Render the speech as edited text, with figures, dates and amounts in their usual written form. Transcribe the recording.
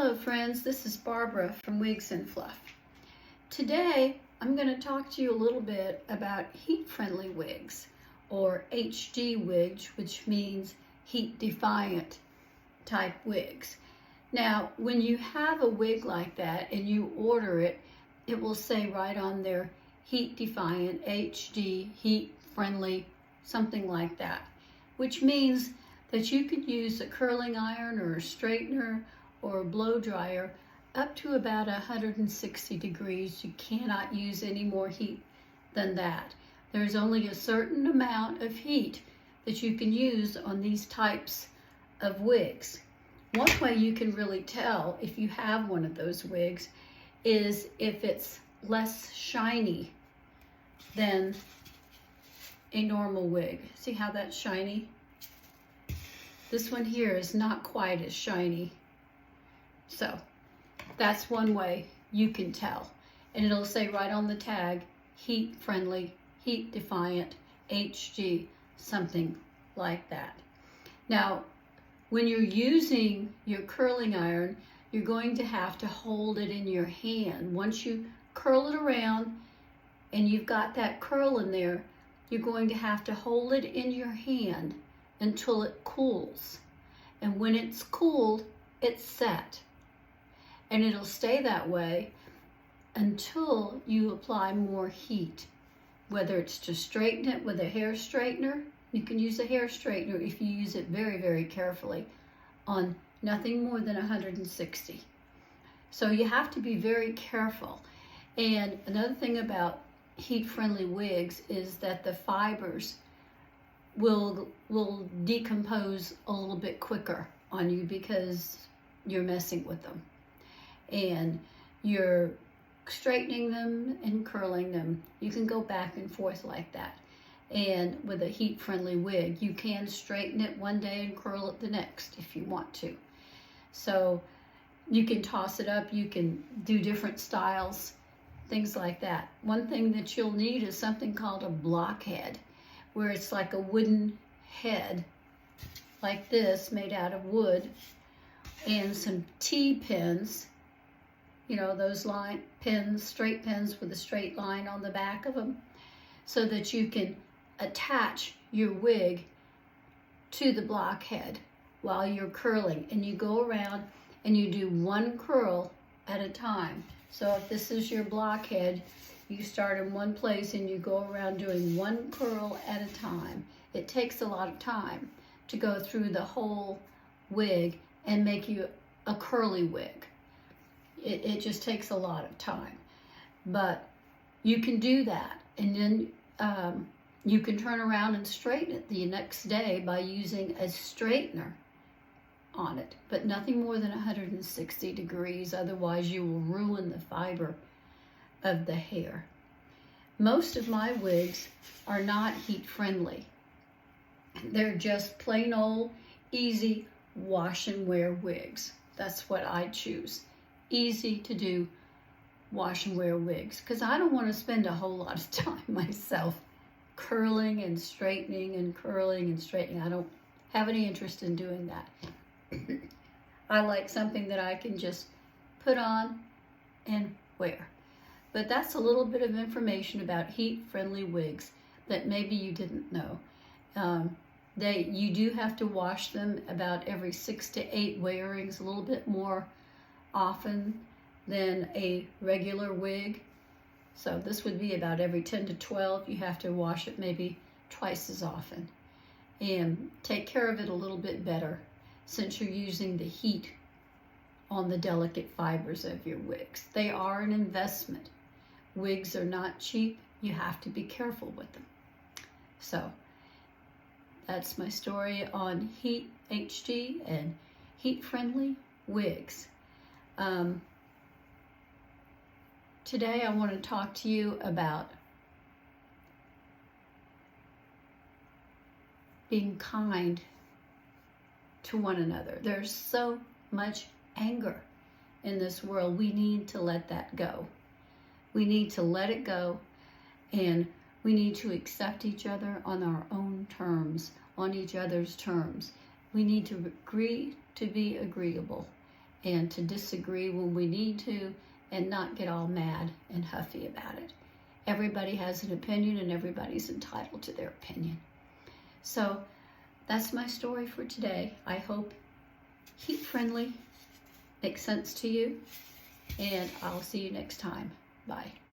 Hello friends, this is Barbara from Wigs and Fluff. Today I'm going to talk to you a little bit about heat-friendly wigs, or HD wigs, which means heat-defiant type wigs. Now when you have a wig like that and you order it, it will say right on there heat-defiant, HD, heat-friendly, something like that, which means that you could use a curling iron or a straightener or a blow dryer up to about 160 degrees. You cannot use any more heat than that. There's only a certain amount of heat that you can use on these types of wigs. One way you can really tell if you have one of those wigs is if it's less shiny than a normal wig. See how that's shiny? This one here is not quite as shiny. So that's one way you can tell. And it'll say right on the tag, heat friendly, heat defiant, HD, something like that. Now, when you're using your curling iron, you're going to have to hold it in your hand. Once you curl it around and you've got that curl in there, you're going to have to hold it in your hand until it cools. And when it's cooled, it's set. And it'll stay that way until you apply more heat. Whether it's to straighten it with a hair straightener, you can use a hair straightener if you use it very, very carefully on nothing more than 160. So you have to be very careful. And another thing about heat-friendly wigs is that the fibers will decompose a little bit quicker on you because you're messing with them. And you're straightening them and curling them. You can go back and forth like that. And with a heat-friendly wig, you can straighten it one day and curl it the next if you want to. So you can toss it up, you can do different styles, things like that. One thing that you'll need is something called a blockhead, where it's like a wooden head like this made out of wood, and some T-pins. You know, those line pins, straight pins with a straight line on the back of them, so that you can attach your wig to the blockhead while you're curling. And you go around and you do one curl at a time. So if this is your blockhead, you start in one place and you go around doing one curl at a time. It takes a lot of time to go through the whole wig and make you a curly wig. It just takes a lot of time, but you can do that, and then you can turn around and straighten it the next day by using a straightener on it, but nothing more than 160 degrees, otherwise you will ruin the fiber of the hair. Most of my wigs are not heat friendly. They're just plain old, easy wash and wear wigs. That's what I choose. Easy to do wash and wear wigs, because I don't want to spend a whole lot of time myself curling and straightening and curling and straightening. I don't have any interest in doing that. I like something that I can just put on and wear. But that's a little bit of information about heat-friendly wigs that maybe you didn't know. You do have to wash them about every 6 to 8 wearings, a little bit more often than a regular wig. So this would be about every 10 to 12. You have to wash it maybe twice as often. And take care of it a little bit better since you're using the heat on the delicate fibers of your wigs. They are an investment. Wigs are not cheap. You have to be careful with them. So that's my story on heat HD and heat-friendly wigs. Today I want to talk to you about being kind to one another. There's so much anger in this world. We need to let that go. We need to let it go, and we need to accept each other on our own terms, on each other's terms. We need to agree to be agreeable and to disagree when we need to and not get all mad and huffy about it. Everybody has an opinion and everybody's entitled to their opinion. So that's my story for today. I hope heat friendly makes sense to you, and I'll see you next time. Bye.